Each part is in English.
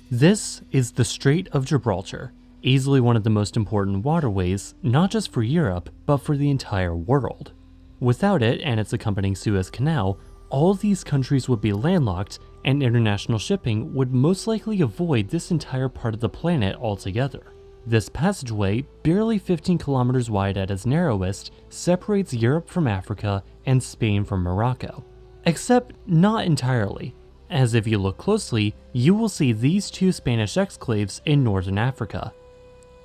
This is the Strait of Gibraltar, easily one of the most important waterways, not just for Europe, but for the entire world. Without it and its accompanying Suez Canal, all of these countries would be landlocked and international shipping would most likely avoid this entire part of the planet altogether. This passageway, barely 15 kilometers wide at its narrowest, separates Europe from Africa and Spain from Morocco. Except not entirely, as if you look closely, you will see these two Spanish exclaves in northern Africa.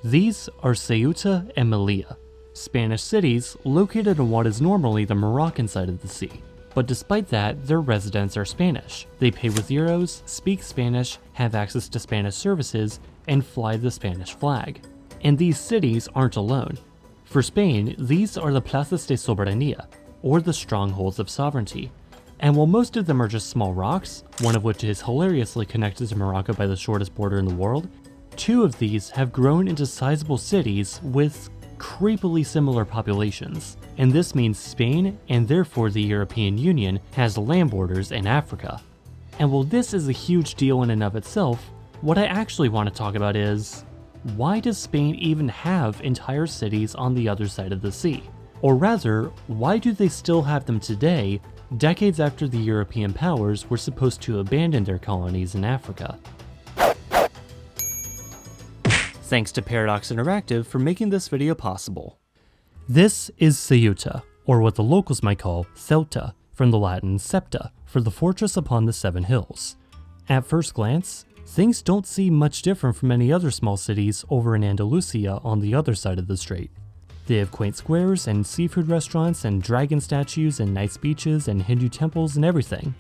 These are Ceuta and Melilla, Spanish cities located on what is normally the Moroccan side of the sea. But despite that, their residents are Spanish. They pay with euros, speak Spanish, have access to Spanish services, and fly the Spanish flag. And these cities aren't alone. For Spain, these are the plazas de soberanía, or the strongholds of sovereignty. And while most of them are just small rocks, one of which is hilariously connected to Morocco by the shortest border in the world, two of these have grown into sizable cities with creepily similar populations. And this means Spain, and therefore the European Union, has land borders in Africa. And while this is a huge deal in and of itself, what I actually want to talk about is, why does Spain even have entire cities on the other side of the sea? Or rather, why do they still have them today, decades after the European powers were supposed to abandon their colonies in Africa? Thanks to Paradox Interactive for making this video possible. This is Ceuta, or what the locals might call Ceuta, from the Latin septa, for the fortress upon the 7 hills. At first glance, things don't seem much different from any other small cities over in Andalusia on the other side of the strait. They have quaint squares and seafood restaurants and dragon statues and nice beaches and Hindu temples and everything.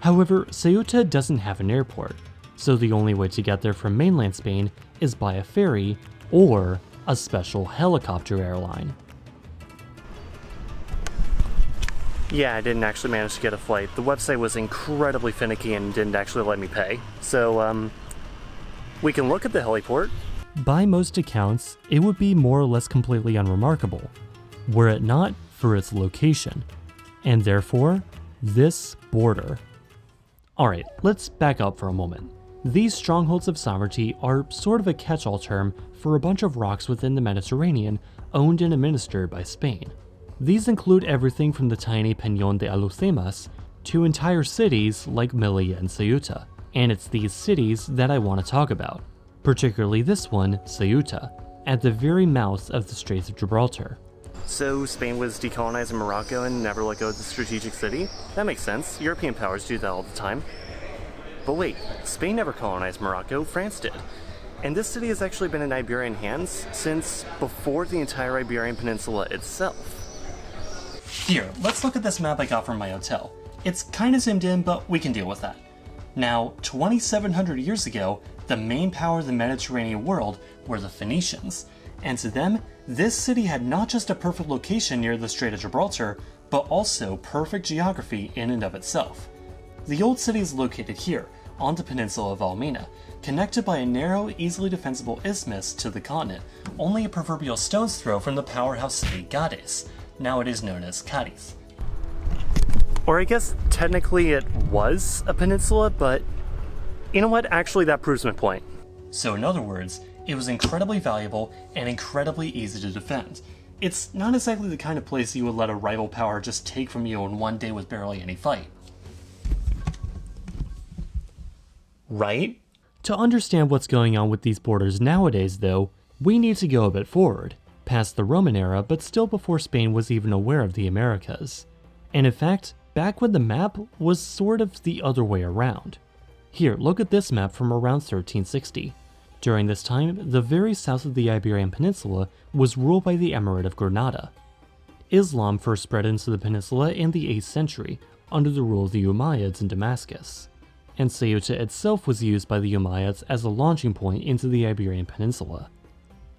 However, Ceuta doesn't have an airport, so the only way to get there from mainland Spain is by a ferry or a special helicopter airline. Yeah, I didn't actually manage to get a flight. The website was incredibly finicky and didn't actually let me pay. So, we can look at the heliport. By most accounts, it would be more or less completely unremarkable, were it not for its location, and therefore, this border. Alright, let's back up for a moment. These strongholds of sovereignty are sort of a catch-all term for a bunch of rocks within the Mediterranean owned and administered by Spain. These include everything from the tiny Peñón de Alhucemas to entire cities like Melilla and Ceuta, and it's these cities that I want to talk about, particularly this one, Ceuta, at the very mouth of the Straits of Gibraltar. So Spain was decolonizing Morocco and never let go of the strategic city? That makes sense, European powers do that all the time. But wait, Spain never colonized Morocco, France did. And this city has actually been in Iberian hands since before the entire Iberian Peninsula itself. Here, let's look at this map I got from my hotel. It's kinda zoomed in, but we can deal with that. Now, 2,700 years ago, the main power of the Mediterranean world were the Phoenicians. And to them, this city had not just a perfect location near the Strait of Gibraltar, but also perfect geography in and of itself. The old city is located here, on the peninsula of Almina, connected by a narrow, easily defensible isthmus to the continent, only a proverbial stone's throw from the powerhouse city Gades. Now it is known as Cadiz. Or I guess technically it was a peninsula, but you know what, actually that proves my point. So in other words, it was incredibly valuable and incredibly easy to defend. It's not exactly the kind of place you would let a rival power just take from you in one day with barely any fight. Right? To understand what's going on with these borders nowadays though, we need to go a bit forward, past the Roman era but still before Spain was even aware of the Americas. And in fact, back when the map was sort of the other way around. Here, look at this map from around 1360. During this time, the very south of the Iberian Peninsula was ruled by the Emirate of Granada. Islam first spread into the peninsula in the 8th century, under the rule of the Umayyads in Damascus. And Ceuta itself was used by the Umayyads as a launching point into the Iberian Peninsula.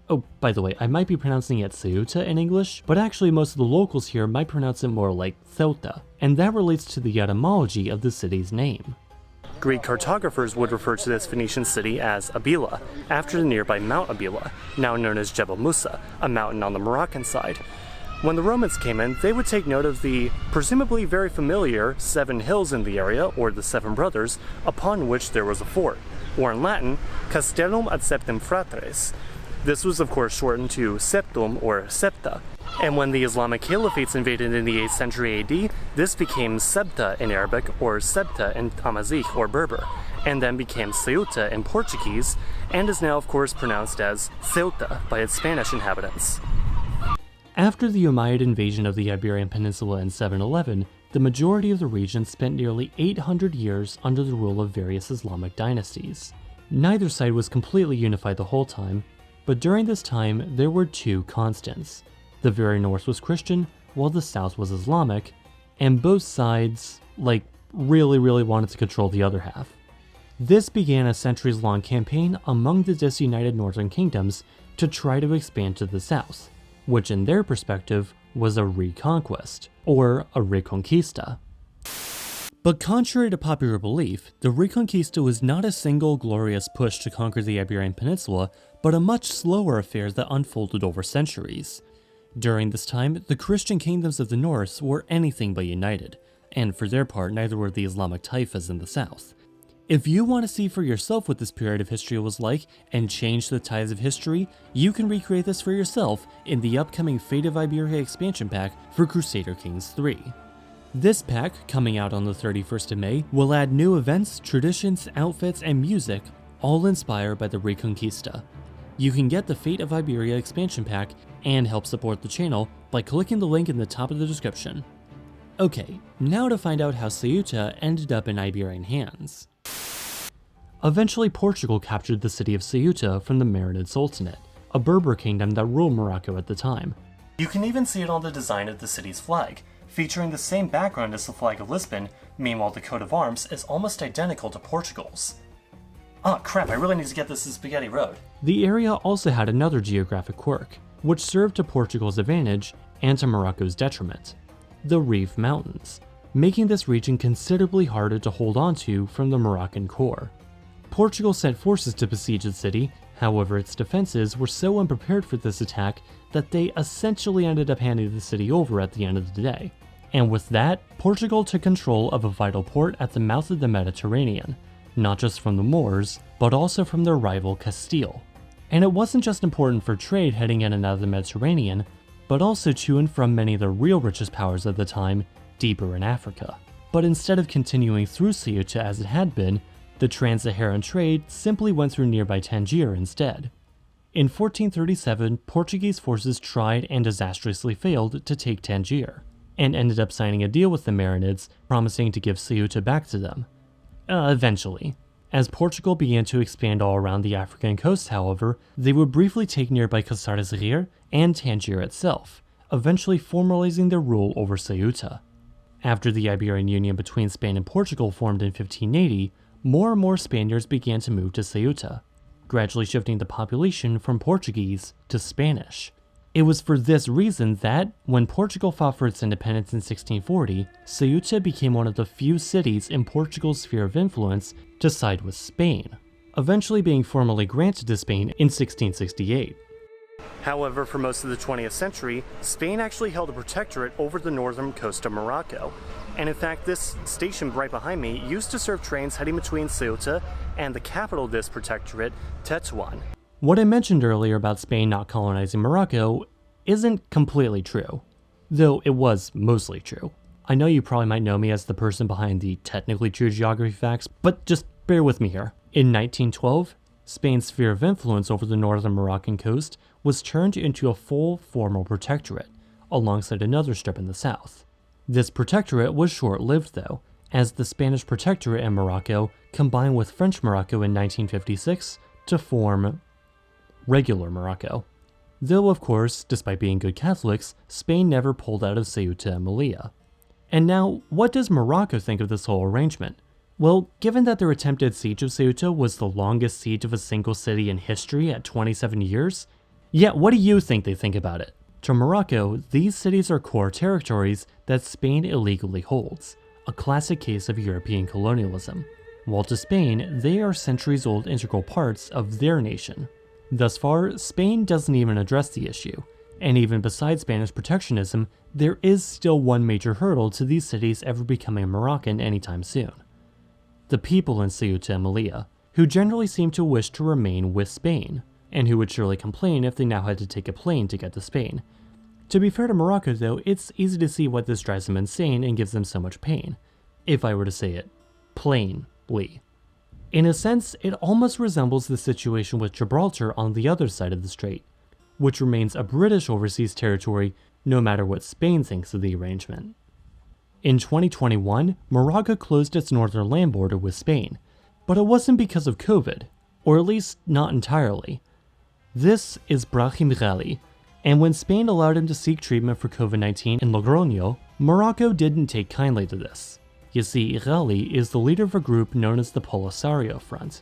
Oh, by the way, I might be pronouncing it Ceuta in English, but actually most of the locals here might pronounce it more like Ceuta, and that relates to the etymology of the city's name. Greek cartographers would refer to this Phoenician city as Abila, after the nearby Mount Abila, now known as Jebel Musa, a mountain on the Moroccan side. When the Romans came in, they would take note of the presumably very familiar 7 hills in the area, or the 7 brothers, upon which there was a fort. or in Latin, Castellum ad septem fratres. This was of course shortened to septum or septa. And when the Islamic caliphates invaded in the 8th century AD, this became Ceuta in Arabic, or Ceuta in Amazigh or Berber, and then became Ceuta in Portuguese, and is now of course pronounced as Ceuta by its Spanish inhabitants. After the Umayyad invasion of the Iberian Peninsula in 711, the majority of the region spent nearly 800 years under the rule of various Islamic dynasties. Neither side was completely unified the whole time, but during this time there were two constants. The very north was Christian, while the south was Islamic, and both sides, really wanted to control the other half. This began a centuries-long campaign among the disunited northern kingdoms to try to expand to the south, which in their perspective was a reconquest, or a reconquista. But contrary to popular belief, the reconquista was not a single glorious push to conquer the Iberian Peninsula, but a much slower affair that unfolded over centuries. During this time, the Christian kingdoms of the north were anything but united, and for their part, neither were the Islamic taifas in the south. If you want to see for yourself what this period of history was like and change the tides of history, you can recreate this for yourself in the upcoming Fate of Iberia expansion pack for Crusader Kings 3. This pack, coming out on the 31st of May, will add new events, traditions, outfits, and music, all inspired by the Reconquista. You can get the Fate of Iberia expansion pack and help support the channel by clicking the link in the top of the description. Okay, now to find out how Ceuta ended up in Iberian hands. Eventually, Portugal captured the city of Ceuta from the Marinid Sultanate, a Berber kingdom that ruled Morocco at the time. You can even see it on the design of the city's flag, featuring the same background as the flag of Lisbon. Meanwhile, the coat of arms is almost identical to Portugal's. Ah, crap, I really need to get this to Spaghetti Road. The area also had another geographic quirk, which served to Portugal's advantage and to Morocco's detriment: the Rif Mountains, making this region considerably harder to hold onto from the Moroccan core. Portugal sent forces to besiege the city, however its defenses were so unprepared for this attack that they essentially ended up handing the city over at the end of the day. And with that, Portugal took control of a vital port at the mouth of the Mediterranean, not just from the Moors, but also from their rival Castile. And it wasn't just important for trade heading in and out of the Mediterranean, but also to and from many of the real richest powers of the time, deeper in Africa. But instead of continuing through Ceuta as it had been, the trans-Saharan trade simply went through nearby Tangier instead. In 1437, Portuguese forces tried and disastrously failed to take Tangier, and ended up signing a deal with the Marinids, promising to give Ceuta back to them. Eventually. As Portugal began to expand all around the African coast, however, they would briefly take nearby Caçar and Tangier itself, eventually formalizing their rule over Ceuta. After the Iberian Union between Spain and Portugal formed in 1580, more and more Spaniards began to move to Ceuta, gradually shifting the population from Portuguese to Spanish. It was for this reason that, when Portugal fought for its independence in 1640, Ceuta became one of the few cities in Portugal's sphere of influence to side with Spain, eventually being formally granted to Spain in 1668. However, for most of the 20th century, Spain actually held a protectorate over the northern coast of Morocco. And in fact, this station right behind me used to serve trains heading between Ceuta and the capital of this protectorate, Tetuan. What I mentioned earlier about Spain not colonizing Morocco isn't completely true, though it was mostly true. I know you probably might know me as the person behind the technically true geography facts, but just bear with me here. In 1912, Spain's sphere of influence over the northern Moroccan coast was turned into a full formal protectorate, alongside another strip in the south. This protectorate was short-lived though, as the Spanish protectorate in Morocco combined with French Morocco in 1956 to form regular Morocco. Though of course, despite being good Catholics, Spain never pulled out of Ceuta and Melilla. And now, what does Morocco think of this whole arrangement? Well, given that their attempted siege of Ceuta was the longest siege of a single city in history at 27 years, yeah, what do you think they think about it? To Morocco, these cities are core territories that Spain illegally holds, a classic case of European colonialism, while to Spain, they are centuries-old integral parts of their nation. Thus far, Spain doesn't even address the issue, and even besides Spanish protectionism, there is still one major hurdle to these cities ever becoming Moroccan anytime soon: the people in Ceuta and Melilla, who generally seem to wish to remain with Spain, and who would surely complain if they now had to take a plane to get to Spain. To be fair to Morocco though, it's easy to see what this drives them insane and gives them so much pain, if I were to say it plainly. In a sense, it almost resembles the situation with Gibraltar on the other side of the strait, which remains a British overseas territory no matter what Spain thinks of the arrangement. In 2021, Morocco closed its northern land border with Spain, but it wasn't because of COVID, or at least not entirely. This is Brahim Ghali, and when Spain allowed him to seek treatment for COVID-19 in Logroño, Morocco didn't take kindly to this. You see, Ghali is the leader of a group known as the Polisario Front,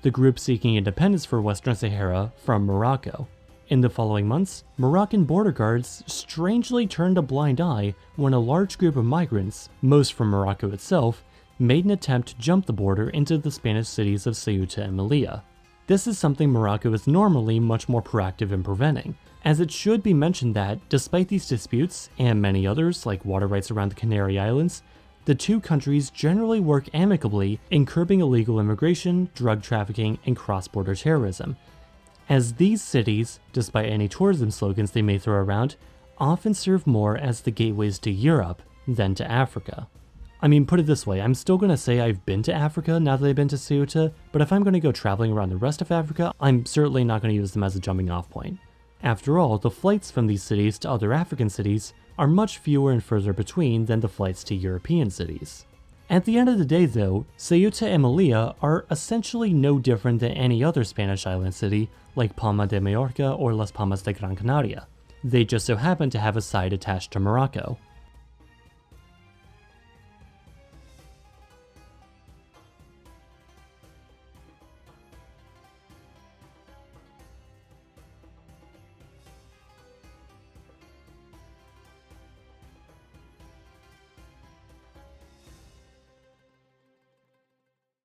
the group seeking independence for Western Sahara from Morocco. In the following months, Moroccan border guards strangely turned a blind eye when a large group of migrants, most from Morocco itself, made an attempt to jump the border into the Spanish cities of Ceuta and Melilla. This is something Morocco is normally much more proactive in preventing, as it should be mentioned that, despite these disputes, and many others like water rights around the Canary Islands, the two countries generally work amicably in curbing illegal immigration, drug trafficking, and cross-border terrorism, as these cities, despite any tourism slogans they may throw around, often serve more as the gateways to Europe than to Africa. I mean, put it this way, I'm still going to say I've been to Africa now that I've been to Ceuta, but if I'm going to go traveling around the rest of Africa, I'm certainly not going to use them as a jumping off point. After all, the flights from these cities to other African cities are much fewer and further between than the flights to European cities. At the end of the day though, Ceuta and Melilla are essentially no different than any other Spanish island city like Palma de Mallorca or Las Palmas de Gran Canaria. They just so happen to have a side attached to Morocco.